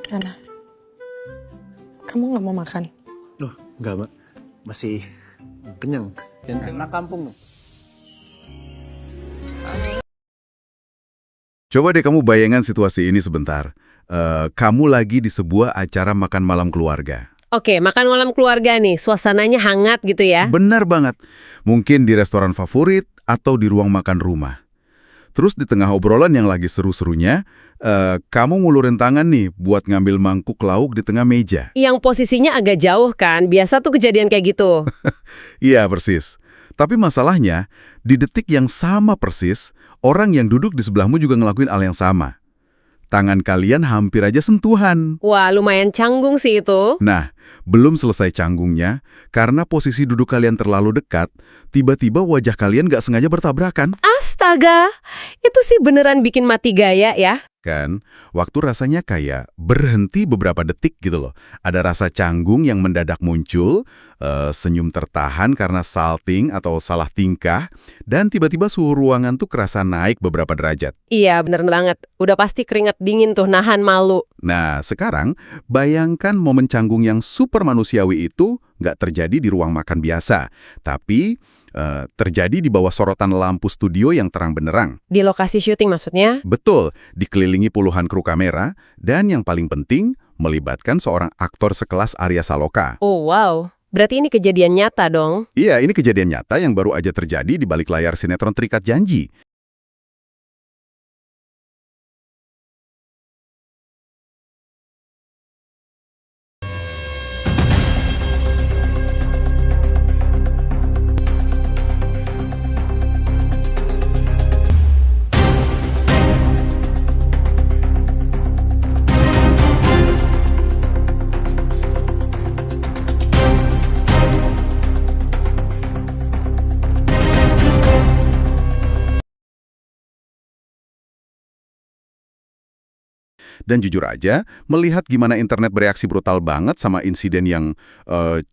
Sana. Kamu nggak mau makan? Loh, enggak, Mbak. Masih kenyang. Dan enak kampung. Coba deh kamu bayangkan situasi ini sebentar. Kamu lagi di sebuah acara makan malam keluarga. Oke, makan malam keluarga nih, suasananya hangat gitu ya. Benar banget. Mungkin di restoran favorit atau di ruang makan rumah. Terus di tengah obrolan yang lagi seru-serunya, kamu ngulurin tangan nih buat ngambil mangkuk lauk di tengah meja. Yang posisinya agak jauh kan, biasa tuh kejadian kayak gitu. Iya, persis. Tapi masalahnya, di detik yang sama persis, orang yang duduk di sebelahmu juga ngelakuin hal yang sama. Tangan kalian hampir aja sentuhan. Wah, lumayan canggung sih itu. Nah, belum selesai canggungnya, karena posisi duduk kalian terlalu dekat, tiba-tiba wajah kalian nggak sengaja bertabrakan. Astaga, itu sih beneran bikin mati gaya ya. Kan, waktu rasanya kayak berhenti beberapa detik gitu loh. Ada rasa canggung yang mendadak muncul, senyum tertahan karena salting atau salah tingkah, dan tiba-tiba suhu ruangan tuh kerasa naik beberapa derajat. Iya, bener banget. Udah pasti keringat dingin tuh, nahan malu. Nah, sekarang bayangkan momen canggung yang super manusiawi itu nggak terjadi di ruang makan biasa, tapi terjadi di bawah sorotan lampu studio yang terang benderang. Di lokasi syuting maksudnya? Betul, dikelilingi puluhan kru kamera, dan yang paling penting, melibatkan seorang aktor sekelas Arya Saloka. Oh wow, berarti ini kejadian nyata dong. Iya, ini kejadian nyata yang baru aja terjadi di balik layar sinetron Terikat Janji. Dan jujur aja, melihat gimana internet bereaksi brutal banget sama insiden yang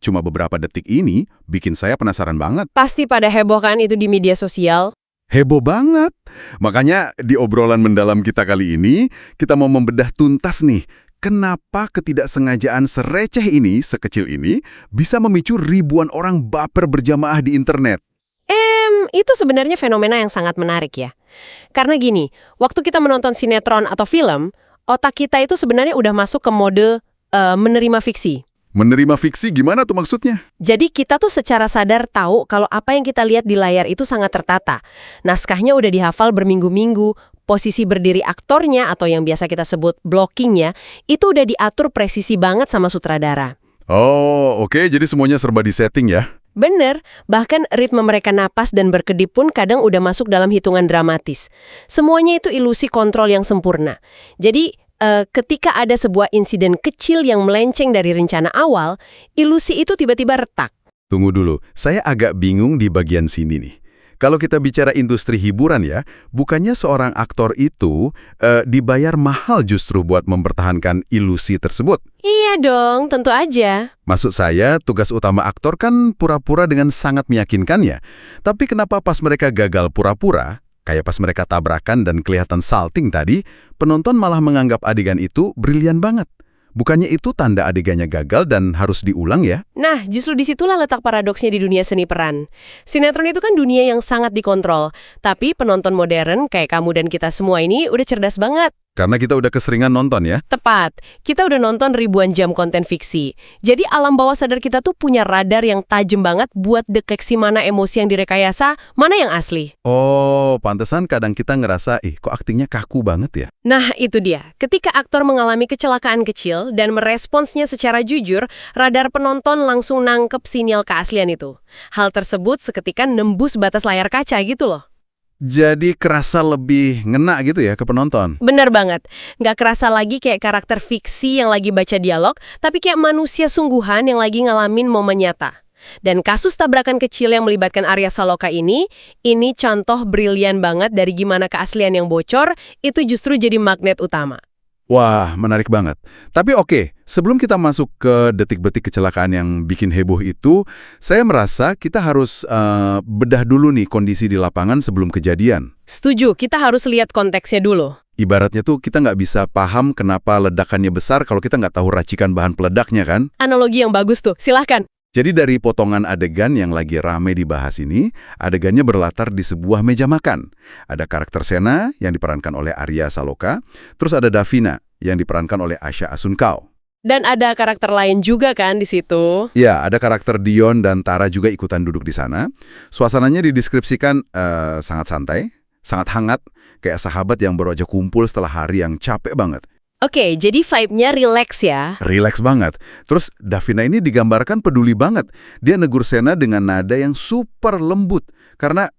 cuma beberapa detik ini, bikin saya penasaran banget. Pasti pada heboh kan itu di media sosial. Heboh banget. Makanya di obrolan mendalam kita kali ini, kita mau membedah tuntas nih, kenapa ketidaksengajaan sereceh ini, sekecil ini, bisa memicu ribuan orang baper berjamaah di internet. Itu sebenarnya fenomena yang sangat menarik ya. Karena gini, waktu kita menonton sinetron atau film, otak kita itu sebenarnya udah masuk ke mode menerima fiksi. Menerima fiksi gimana tuh maksudnya? Jadi kita tuh secara sadar tahu kalau apa yang kita lihat di layar itu sangat tertata. Naskahnya udah dihafal berminggu-minggu, posisi berdiri aktornya atau yang biasa kita sebut blockingnya, itu udah diatur presisi banget sama sutradara. Oh, oke, jadi semuanya serba disetting ya? Bener, bahkan ritme mereka napas dan berkedip pun kadang udah masuk dalam hitungan dramatis. Semuanya itu ilusi kontrol yang sempurna. Jadi, ketika ada sebuah insiden kecil yang melenceng dari rencana awal, ilusi itu tiba-tiba retak. Tunggu dulu, saya agak bingung di bagian sini nih. Kalau kita bicara industri hiburan ya, bukannya seorang aktor itu dibayar mahal justru buat mempertahankan ilusi tersebut? Iya dong, tentu aja. Maksud saya, tugas utama aktor kan pura-pura dengan sangat meyakinkan ya. Tapi kenapa pas mereka gagal pura-pura, kayak pas mereka tabrakan dan kelihatan salting tadi, penonton malah menganggap adegan itu brilian banget? Bukannya itu tanda adegannya gagal dan harus diulang ya? Nah, justru disitulah letak paradoksnya di dunia seni peran. Sinetron itu kan dunia yang sangat dikontrol. Tapi penonton modern, kayak kamu dan kita semua ini, udah cerdas banget. Karena kita udah keseringan nonton ya? Tepat, kita udah nonton ribuan jam konten fiksi. Jadi alam bawah sadar kita tuh punya radar yang tajam banget buat deteksi mana emosi yang direkayasa, mana yang asli. Oh, pantesan kadang kita ngerasa, kok aktingnya kaku banget ya? Nah, itu dia. Ketika aktor mengalami kecelakaan kecil dan meresponsnya secara jujur, radar penonton langsung nangkep sinyal keaslian itu. Hal tersebut seketika nembus batas layar kaca gitu loh. Jadi kerasa lebih ngena gitu ya ke penonton? Bener banget. Nggak kerasa lagi kayak karakter fiksi yang lagi baca dialog, tapi kayak manusia sungguhan yang lagi ngalamin momen nyata. Dan kasus tabrakan kecil yang melibatkan Arya Saloka ini contoh brilian banget dari gimana keaslian yang bocor, itu justru jadi magnet utama. Wah, menarik banget. Tapi oke, sebelum kita masuk ke detik-detik kecelakaan yang bikin heboh itu, saya merasa kita harus bedah dulu nih kondisi di lapangan sebelum kejadian. Setuju, kita harus lihat konteksnya dulu. Ibaratnya tuh kita nggak bisa paham kenapa ledakannya besar kalau kita nggak tahu racikan bahan peledaknya kan? Analogi yang bagus tuh, silahkan. Jadi dari potongan adegan yang lagi rame dibahas ini, adegannya berlatar di sebuah meja makan. Ada karakter Sena yang diperankan oleh Arya Saloka, terus ada Davina yang diperankan oleh Asha Asunkau. Dan ada karakter lain juga kan di situ. Ya, ada karakter Dion dan Tara juga ikutan duduk di sana. Suasananya dideskripsikan sangat santai, sangat hangat, kayak sahabat yang baru aja kumpul setelah hari yang capek banget. Oke, jadi vibe-nya relax ya. Relax banget. Terus Davina ini digambarkan peduli banget. Dia negur Sena dengan nada yang super lembut. Karena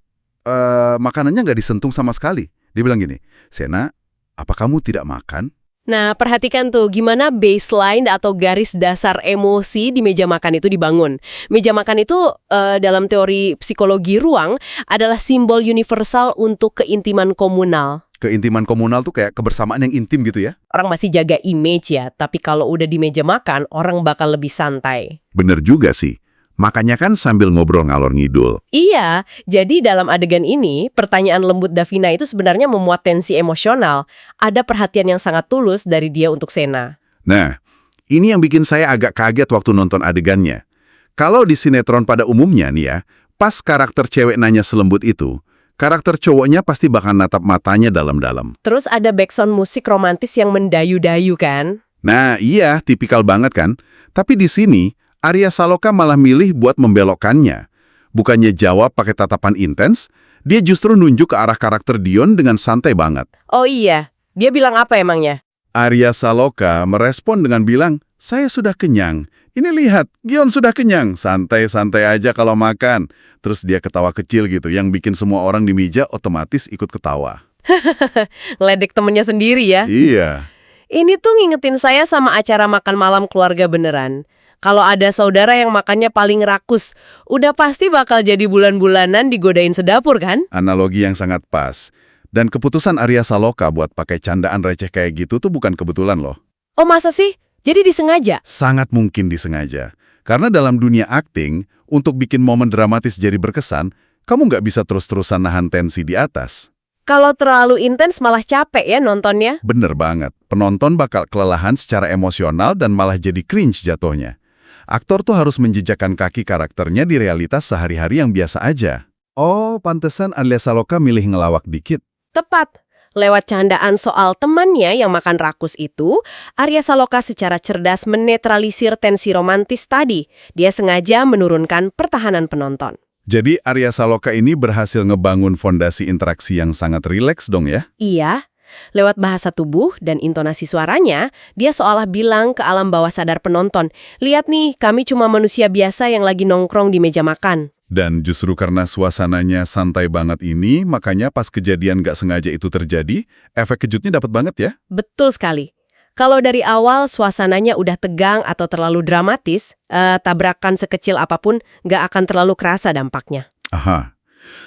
makanannya nggak disentuh sama sekali. Dia bilang gini, Sena, apa kamu tidak makan? Nah, perhatikan tuh gimana baseline atau garis dasar emosi di meja makan itu dibangun. Meja makan itu dalam teori psikologi ruang adalah simbol universal untuk keintiman komunal. Keintiman komunal tuh kayak kebersamaan yang intim gitu ya? Orang masih jaga image ya, tapi kalau udah di meja makan, orang bakal lebih santai. Bener juga sih. Makanya kan sambil ngobrol ngalor ngidul. Iya, jadi dalam adegan ini, pertanyaan lembut Davina itu sebenarnya memuat tensi emosional. Ada perhatian yang sangat tulus dari dia untuk Sena. Nah, ini yang bikin saya agak kaget waktu nonton adegannya. Kalau di sinetron pada umumnya nih ya, pas karakter cewek nanya selembut itu, karakter cowoknya pasti bakal natap matanya dalam-dalam. Terus ada backsound musik romantis yang mendayu-dayu kan? Nah, iya, tipikal banget kan? Tapi di sini, Arya Saloka malah milih buat membelokkannya. Bukannya jawab pakai tatapan intens, dia justru nunjuk ke arah karakter Dion dengan santai banget. Oh iya, dia bilang apa emangnya? Arya Saloka merespon dengan bilang, saya sudah kenyang. Ini lihat, Gion sudah kenyang. Santai-santai aja kalau makan. Terus dia ketawa kecil gitu, yang bikin semua orang di meja otomatis ikut ketawa. Ngeledek temennya sendiri ya? Iya. Ini tuh ngingetin saya sama acara makan malam keluarga beneran. Kalau ada saudara yang makannya paling rakus, udah pasti bakal jadi bulan-bulanan digodain sedapur kan? Analogi yang sangat pas. Dan keputusan Arya Saloka buat pakai candaan receh kayak gitu tuh bukan kebetulan loh. Oh masa sih? Jadi disengaja? Sangat mungkin disengaja. Karena dalam dunia akting, untuk bikin momen dramatis jadi berkesan, kamu nggak bisa terus-terusan nahan tensi di atas. Kalau terlalu intens malah capek ya nontonnya? Bener banget. Penonton bakal kelelahan secara emosional dan malah jadi cringe jatuhnya. Aktor tuh harus menjejakkan kaki karakternya di realitas sehari-hari yang biasa aja. Oh, pantesan Arya Saloka milih ngelawak dikit. Tepat. Lewat candaan soal temannya yang makan rakus itu, Arya Saloka secara cerdas menetralisir tensi romantis tadi. Dia sengaja menurunkan pertahanan penonton. Jadi Arya Saloka ini berhasil ngebangun fondasi interaksi yang sangat rileks dong ya? Iya. Lewat bahasa tubuh dan intonasi suaranya, dia seolah bilang ke alam bawah sadar penonton, lihat nih, kami cuma manusia biasa yang lagi nongkrong di meja makan. Dan justru karena suasananya santai banget ini, makanya pas kejadian gak sengaja itu terjadi, efek kejutnya dapat banget ya? Betul sekali. Kalau dari awal suasananya udah tegang atau terlalu dramatis, tabrakan sekecil apapun gak akan terlalu kerasa dampaknya. Aha,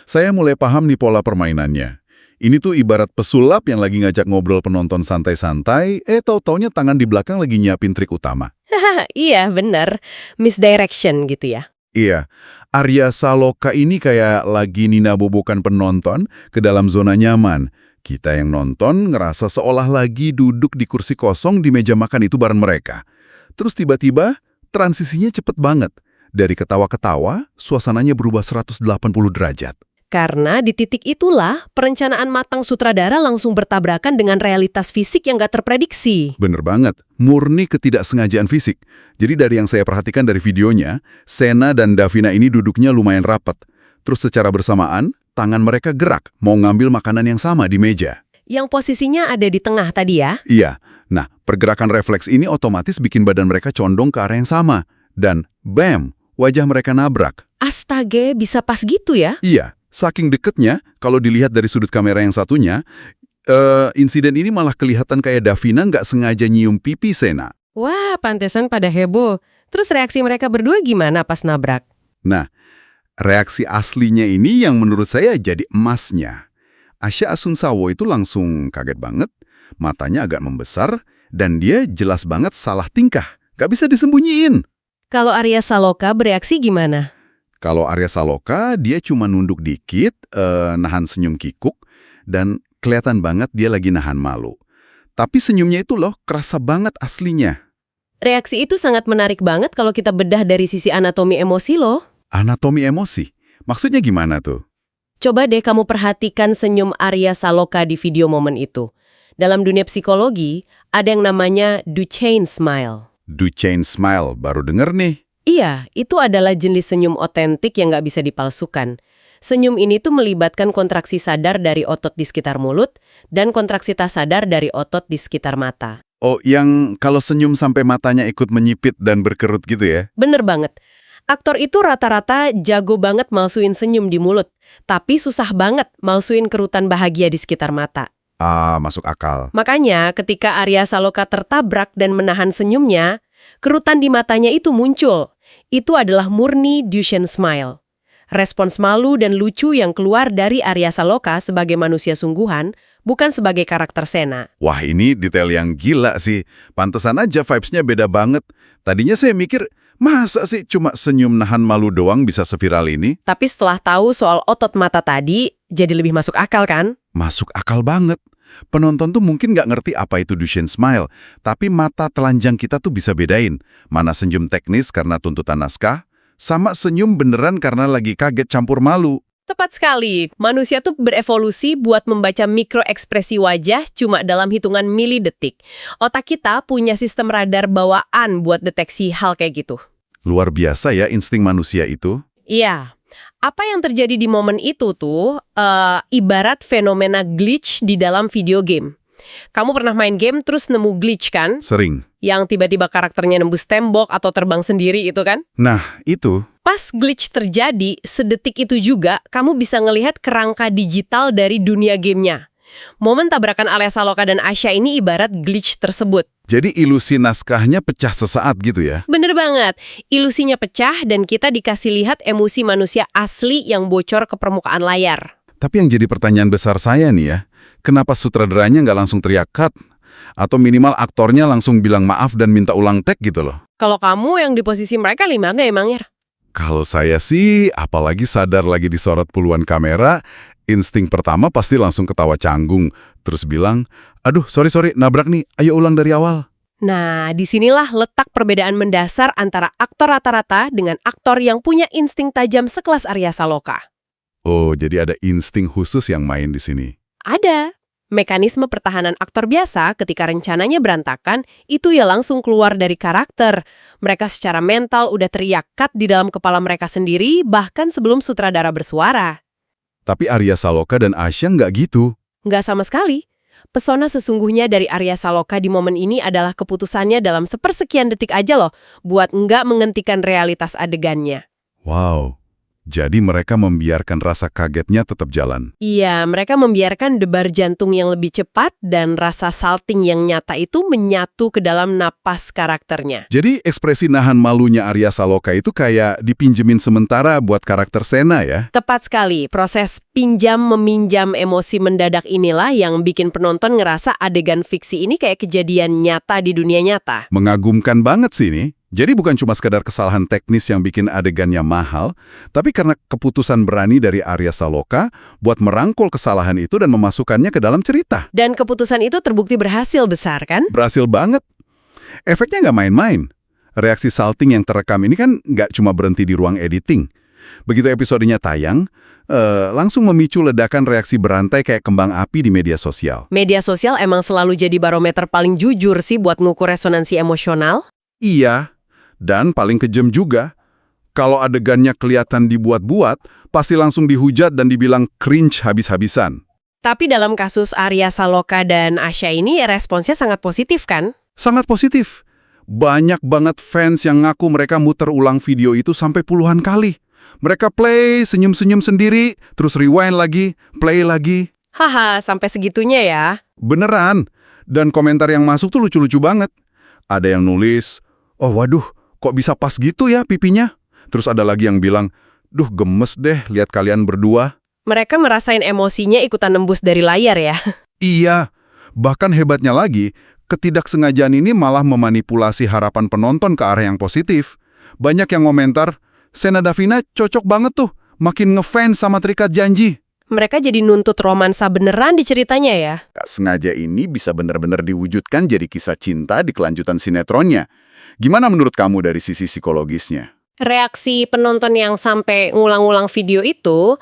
saya mulai paham nih pola permainannya. Ini tuh ibarat pesulap yang lagi ngajak ngobrol penonton santai-santai, tahu-taunya tangan di belakang lagi nyiapin trik utama. Iya, bener. Misdirection gitu ya. Iya, Arya Saloka ini kayak lagi ninabobokan penonton ke dalam zona nyaman. Kita yang nonton ngerasa seolah lagi duduk di kursi kosong di meja makan itu bareng mereka. Terus tiba-tiba transisinya cepet banget. Dari ketawa-ketawa, suasananya berubah 180 derajat. Karena di titik itulah, perencanaan matang sutradara langsung bertabrakan dengan realitas fisik yang gak terprediksi. Bener banget, murni ketidaksengajaan fisik. Jadi dari yang saya perhatikan dari videonya, Sena dan Davina ini duduknya lumayan rapat. Terus secara bersamaan, tangan mereka gerak mau ngambil makanan yang sama di meja. Yang posisinya ada di tengah tadi ya? Iya, nah pergerakan refleks ini otomatis bikin badan mereka condong ke arah yang sama. Dan bam, wajah mereka nabrak. Astaga, bisa pas gitu ya? Iya. Saking deketnya, kalau dilihat dari sudut kamera yang satunya, insiden ini malah kelihatan kayak Davina nggak sengaja nyium pipi Sena. Wah, pantesan pada heboh. Terus reaksi mereka berdua gimana pas nabrak? Nah, reaksi aslinya ini yang menurut saya jadi emasnya. Asha Asunkau itu langsung kaget banget, matanya agak membesar, dan dia jelas banget salah tingkah. Nggak bisa disembunyiin. Kalau Arya Saloka bereaksi gimana? Kalau Arya Saloka, dia cuma nunduk dikit, nahan senyum kikuk, dan kelihatan banget dia lagi nahan malu. Tapi senyumnya itu loh, kerasa banget aslinya. Reaksi itu sangat menarik banget kalau kita bedah dari sisi anatomi emosi loh. Anatomi emosi? Maksudnya gimana tuh? Coba deh kamu perhatikan senyum Arya Saloka di video momen itu. Dalam dunia psikologi, ada yang namanya Duchenne smile. Duchenne smile, baru denger nih. Iya, itu adalah jenis senyum otentik yang nggak bisa dipalsukan. Senyum ini tuh melibatkan kontraksi sadar dari otot di sekitar mulut dan kontraksi tak sadar dari otot di sekitar mata. Oh, yang kalau senyum sampai matanya ikut menyipit dan berkerut gitu ya? Bener banget. Aktor itu rata-rata jago banget malsuin senyum di mulut, tapi susah banget malsuin kerutan bahagia di sekitar mata. Ah, masuk akal. Makanya ketika Arya Saloka tertabrak dan menahan senyumnya, kerutan di matanya itu muncul. Itu adalah murni Duchenne smile. Respons malu dan lucu yang keluar dari Arya Saloka sebagai manusia sungguhan, bukan sebagai karakter Sena. Wah, ini detail yang gila sih. Pantesan aja vibes-nya beda banget. Tadinya saya mikir, masa sih cuma senyum nahan malu doang bisa seviral ini? Tapi setelah tahu soal otot mata tadi, jadi lebih masuk akal kan? Masuk akal banget. Penonton tuh mungkin nggak ngerti apa itu Duchenne smile, tapi mata telanjang kita tuh bisa bedain. Mana senyum teknis karena tuntutan naskah, sama senyum beneran karena lagi kaget campur malu. Tepat sekali. Manusia tuh berevolusi buat membaca mikroekspresi wajah cuma dalam hitungan milidetik. Otak kita punya sistem radar bawaan buat deteksi hal kayak gitu. Luar biasa ya insting manusia itu. Iya. Apa yang terjadi di momen itu tuh ibarat fenomena glitch di dalam video game. Kamu pernah main game terus nemu glitch kan? Sering. Yang tiba-tiba karakternya nembus tembok atau terbang sendiri itu kan? Nah, itu. Pas glitch terjadi, sedetik itu juga kamu bisa ngelihat kerangka digital dari dunia gamenya. Momen tabrakan Arya Saloka dan Asya ini ibarat glitch tersebut. Jadi ilusi naskahnya pecah sesaat gitu ya? Bener banget. Ilusinya pecah dan kita dikasih lihat emosi manusia asli yang bocor ke permukaan layar. Tapi yang jadi pertanyaan besar saya nih ya, kenapa sutradaranya nggak langsung teriak cut? Atau minimal aktornya langsung bilang maaf dan minta ulang take gitu loh? Kalau kamu yang di posisi mereka gimana emangnya? Kalau saya sih, apalagi sadar lagi disorot puluhan kamera, insting pertama pasti langsung ketawa canggung. Terus bilang, aduh sorry nabrak nih, ayo ulang dari awal. Nah, disinilah letak perbedaan mendasar antara aktor rata-rata dengan aktor yang punya insting tajam sekelas Arya Saloka. Oh, jadi ada insting khusus yang main di sini. Ada. Mekanisme pertahanan aktor biasa ketika rencananya berantakan, itu ya langsung keluar dari karakter. Mereka secara mental udah teriak cut di dalam kepala mereka sendiri, bahkan sebelum sutradara bersuara. Tapi Arya Saloka dan Asya nggak gitu. Nggak sama sekali. Pesona sesungguhnya dari Arya Saloka di momen ini adalah keputusannya dalam sepersekian detik aja loh, buat nggak menghentikan realitas adegannya. Wow. Jadi mereka membiarkan rasa kagetnya tetap jalan. Iya, mereka membiarkan debar jantung yang lebih cepat dan rasa salting yang nyata itu menyatu ke dalam napas karakternya. Jadi ekspresi nahan malunya Arya Saloka itu kayak dipinjemin sementara buat karakter Sena ya? Tepat sekali, proses pinjam-meminjam emosi mendadak inilah yang bikin penonton ngerasa adegan fiksi ini kayak kejadian nyata di dunia nyata. Mengagumkan banget sih ini. Jadi bukan cuma sekedar kesalahan teknis yang bikin adegannya mahal, tapi karena keputusan berani dari Arya Saloka buat merangkul kesalahan itu dan memasukkannya ke dalam cerita. Dan keputusan itu terbukti berhasil besar kan? Berhasil banget. Efeknya nggak main-main. Reaksi salting yang terekam ini kan nggak cuma berhenti di ruang editing. Begitu episodenya tayang, langsung memicu ledakan reaksi berantai kayak kembang api di media sosial. Media sosial emang selalu jadi barometer paling jujur sih buat ngukur resonansi emosional. Iya. Dan paling kejam juga, kalau adegannya kelihatan dibuat-buat, pasti langsung dihujat dan dibilang cringe habis-habisan. Tapi dalam kasus Arya Saloka dan Asya ini responsnya sangat positif kan? Sangat positif. Banyak banget fans yang ngaku mereka muter ulang video itu sampai puluhan kali. Mereka play, senyum-senyum sendiri, terus rewind lagi, play lagi. Haha, sampai segitunya ya? Beneran. Dan komentar yang masuk tuh lucu-lucu banget. Ada yang nulis, oh waduh, kok bisa pas gitu ya pipinya? Terus ada lagi yang bilang, duh gemes deh lihat kalian berdua. Mereka merasain emosinya ikutan nembus dari layar ya? Iya, bahkan hebatnya lagi, ketidaksengajaan ini malah memanipulasi harapan penonton ke arah yang positif. Banyak yang komentar, Sena Davina cocok banget tuh, makin ngefans sama Terikat Janji. Mereka jadi nuntut romansa beneran di ceritanya ya. Gak sengaja ini bisa benar-benar diwujudkan jadi kisah cinta di kelanjutan sinetronnya. Gimana menurut kamu dari sisi psikologisnya? Reaksi penonton yang sampai ngulang-ngulang video itu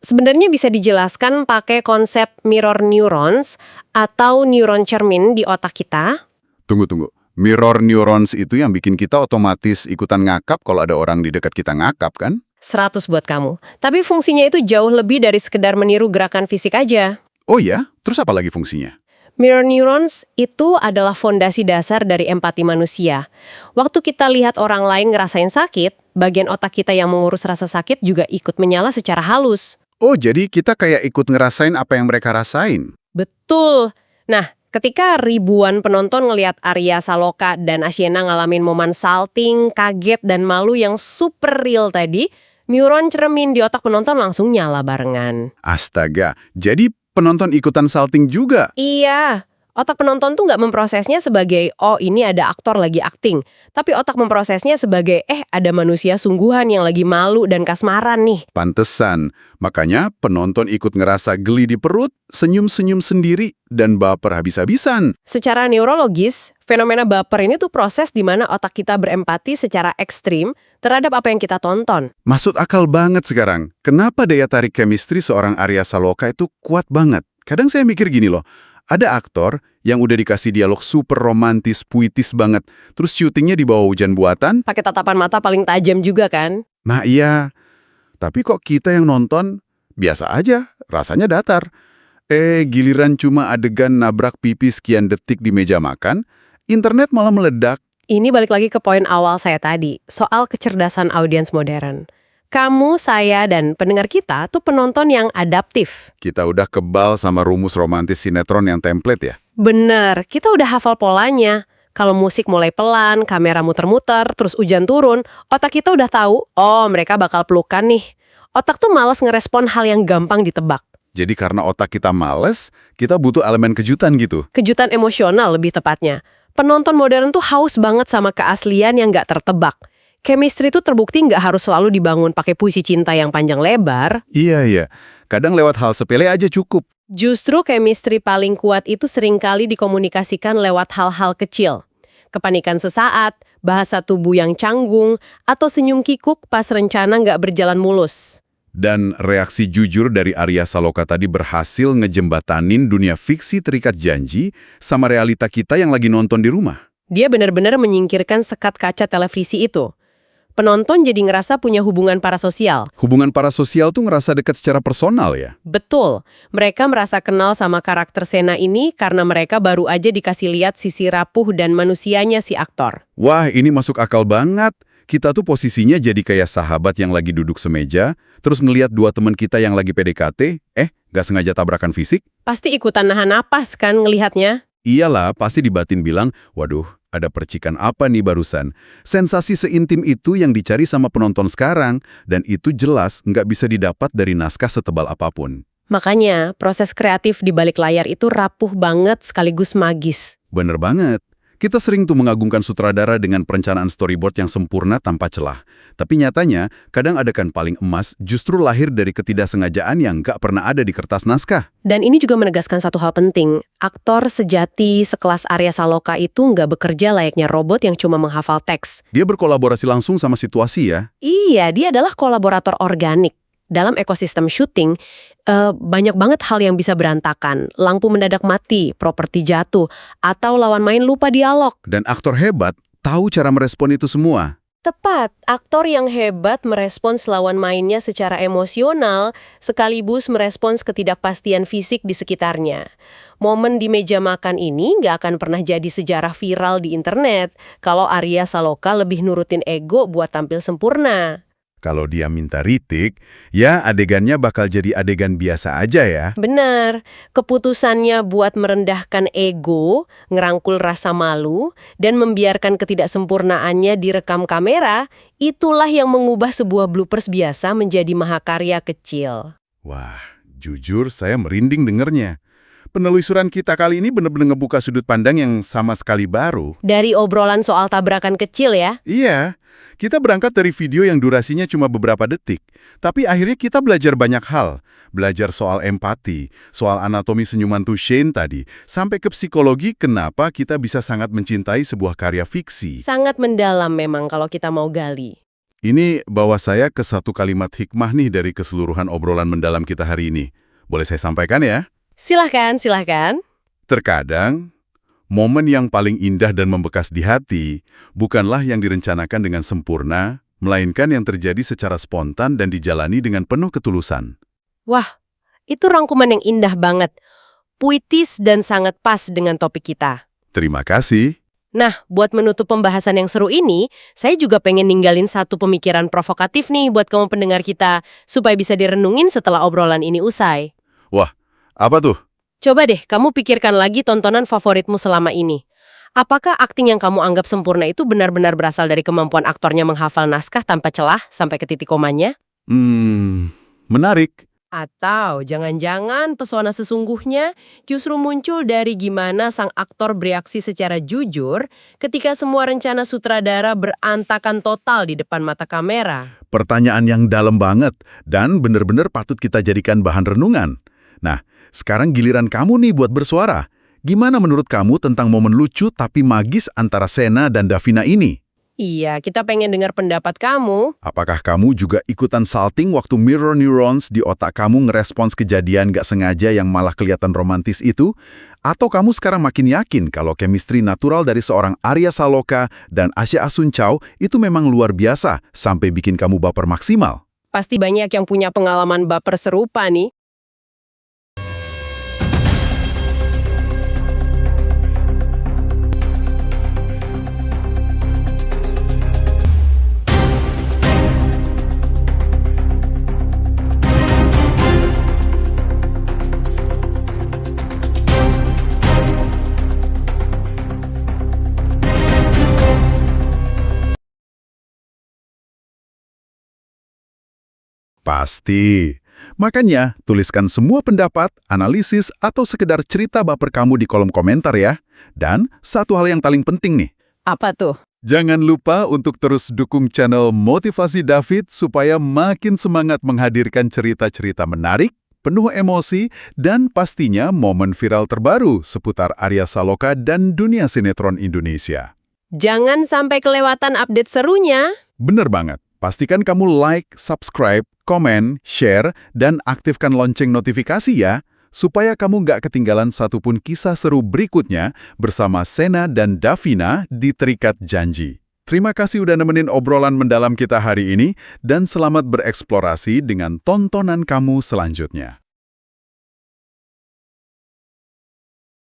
sebenarnya bisa dijelaskan pakai konsep mirror neurons atau neuron cermin di otak kita. Tunggu. Mirror neurons itu yang bikin kita otomatis ikutan ngakap kalau ada orang di dekat kita ngakap, kan? 100 buat kamu. Tapi fungsinya itu jauh lebih dari sekedar meniru gerakan fisik aja. Oh ya? Terus apa lagi fungsinya? Mirror neurons itu adalah fondasi dasar dari empati manusia. Waktu kita lihat orang lain ngerasain sakit, bagian otak kita yang mengurus rasa sakit juga ikut menyala secara halus. Oh, jadi kita kayak ikut ngerasain apa yang mereka rasain? Betul. Nah, ketika ribuan penonton ngelihat Arya Saloka dan Asyena ngalamin momen salting, kaget, dan malu yang super real tadi, neuron cermin di otak penonton langsung nyala barengan. Astaga, jadi penonton ikutan salting juga? Iya, otak penonton tuh nggak memprosesnya sebagai, oh ini ada aktor lagi akting. Tapi otak memprosesnya sebagai, ada manusia sungguhan yang lagi malu dan kasmaran nih. Pantesan, makanya penonton ikut ngerasa geli di perut, senyum-senyum sendiri, dan baper habis-habisan. Secara neurologis, fenomena baper ini tuh proses di mana otak kita berempati secara ekstrim terhadap apa yang kita tonton. Masuk akal banget sekarang. Kenapa daya tarik chemistry seorang Arya Saloka itu kuat banget? Kadang saya mikir gini loh, ada aktor yang udah dikasih dialog super romantis, puitis banget, terus syutingnya di bawah hujan buatan. Pakai tatapan mata paling tajam juga kan? Nah iya, tapi kok kita yang nonton biasa aja, rasanya datar. Giliran cuma adegan nabrak pipi sekian detik di meja makan, internet malah meledak. Ini balik lagi ke poin awal saya tadi, soal kecerdasan audiens modern. Kamu, saya, dan pendengar kita tuh penonton yang adaptif. Kita udah kebal sama rumus romantis sinetron yang template ya? Bener, kita udah hafal polanya. Kalau musik mulai pelan, kamera muter-muter, terus hujan turun, otak kita udah tahu, oh mereka bakal pelukan nih. Otak tuh malas ngerespon hal yang gampang ditebak. Jadi karena otak kita males, kita butuh elemen kejutan gitu. Kejutan emosional lebih tepatnya. Penonton modern tuh haus banget sama keaslian yang nggak tertebak. Chemistry itu terbukti nggak harus selalu dibangun pakai puisi cinta yang panjang lebar. Iya. Kadang lewat hal sepele aja cukup. Justru chemistry paling kuat itu seringkali dikomunikasikan lewat hal-hal kecil. Kepanikan sesaat, bahasa tubuh yang canggung, atau senyum kikuk pas rencana nggak berjalan mulus. Dan reaksi jujur dari Arya Saloka tadi berhasil ngejembatanin dunia fiksi terikat janji sama realita kita yang lagi nonton di rumah. Dia benar-benar menyingkirkan sekat kaca televisi itu. Penonton jadi ngerasa punya hubungan parasosial. Hubungan parasosial tuh ngerasa dekat secara personal ya? Betul. Mereka merasa kenal sama karakter Sena ini karena mereka baru aja dikasih lihat sisi rapuh dan manusianya si aktor. Wah, ini masuk akal banget. Kita tuh posisinya jadi kayak sahabat yang lagi duduk semeja, terus ngelihat dua teman kita yang lagi PDKT, gak sengaja tabrakan fisik. Pasti ikutan nahan napas kan ngelihatnya? Iyalah, pasti di batin bilang, waduh, ada percikan apa nih barusan? Sensasi seintim itu yang dicari sama penonton sekarang, dan itu jelas nggak bisa didapat dari naskah setebal apapun. Makanya, proses kreatif di balik layar itu rapuh banget sekaligus magis. Bener banget. Kita sering tuh mengagungkan sutradara dengan perencanaan storyboard yang sempurna tanpa celah. Tapi nyatanya, kadang adegan paling emas justru lahir dari ketidaksengajaan yang nggak pernah ada di kertas naskah. Dan ini juga menegaskan satu hal penting. Aktor sejati sekelas Arya Saloka itu nggak bekerja layaknya robot yang cuma menghafal teks. Dia berkolaborasi langsung sama situasi ya? Iya, dia adalah kolaborator organik. Dalam ekosistem syuting, banyak banget hal yang bisa berantakan. Lampu mendadak mati, properti jatuh, atau lawan main lupa dialog. Dan aktor hebat tahu cara merespon itu semua. Tepat, aktor yang hebat merespons lawan mainnya secara emosional, sekaligus merespons ketidakpastian fisik di sekitarnya. Momen di meja makan ini nggak akan pernah jadi sejarah viral di internet kalau Arya Saloka lebih nurutin ego buat tampil sempurna. Kalau dia minta ritik, ya adegannya bakal jadi adegan biasa aja ya. Benar, keputusannya buat merendahkan ego, ngerangkul rasa malu, dan membiarkan ketidaksempurnaannya direkam kamera, itulah yang mengubah sebuah bloopers biasa menjadi mahakarya kecil. Wah, jujur saya merinding dengernya. penelusuran kita kali ini benar-benar ngebuka sudut pandang yang sama sekali baru. Dari obrolan soal tabrakan kecil ya. Iya, kita berangkat dari video yang durasinya cuma beberapa detik. Tapi akhirnya kita belajar banyak hal. Belajar soal empati, soal anatomi senyuman Shane tadi, sampai ke psikologi kenapa kita bisa sangat mencintai sebuah karya fiksi. Sangat mendalam memang kalau kita mau gali. Ini bawa saya ke satu kalimat hikmah nih dari keseluruhan obrolan mendalam kita hari ini. Boleh saya sampaikan ya? Silahkan, silahkan. Terkadang, momen yang paling indah dan membekas di hati bukanlah yang direncanakan dengan sempurna, melainkan yang terjadi secara spontan dan dijalani dengan penuh ketulusan. Wah, itu rangkuman yang indah banget. Puitis dan sangat pas dengan topik kita. Terima kasih. Nah, buat menutup pembahasan yang seru ini, saya juga pengen ninggalin satu pemikiran provokatif nih buat kamu pendengar kita, supaya bisa direnungin setelah obrolan ini usai. Wah, apa tuh? Coba deh, kamu pikirkan lagi tontonan favoritmu selama ini. Apakah akting yang kamu anggap sempurna itu benar-benar berasal dari kemampuan aktornya menghafal naskah tanpa celah sampai ke titik komanya? Menarik. Atau jangan-jangan pesona sesungguhnya justru muncul dari gimana sang aktor bereaksi secara jujur ketika semua rencana sutradara berantakan total di depan mata kamera. Pertanyaan yang dalam banget dan benar-benar patut kita jadikan bahan renungan. Nah, sekarang giliran kamu nih buat bersuara. Gimana menurut kamu tentang momen lucu tapi magis antara Sena dan Davina ini? Iya, kita pengen dengar pendapat kamu. Apakah kamu juga ikutan salting waktu mirror neurons di otak kamu ngerespons kejadian gak sengaja yang malah kelihatan romantis itu? Atau kamu sekarang makin yakin kalau chemistry natural dari seorang Arya Saloka dan Asya Asuncao itu memang luar biasa sampai bikin kamu baper maksimal? Pasti banyak yang punya pengalaman baper serupa nih. Pasti. Makanya, tuliskan semua pendapat, analisis, atau sekedar cerita baper kamu di kolom komentar ya. Dan satu hal yang paling penting nih. Apa tuh? Jangan lupa untuk terus dukung channel Motivasi David supaya makin semangat menghadirkan cerita-cerita menarik, penuh emosi, dan pastinya momen viral terbaru seputar Arya Saloka dan dunia sinetron Indonesia. Jangan sampai kelewatan update serunya. Bener banget. Pastikan kamu like, subscribe, komen, share, dan aktifkan lonceng notifikasi ya, supaya kamu nggak ketinggalan satupun kisah seru berikutnya bersama Sena dan Davina di Terikat Janji. Terima kasih udah nemenin obrolan mendalam kita hari ini, dan selamat bereksplorasi dengan tontonan kamu selanjutnya.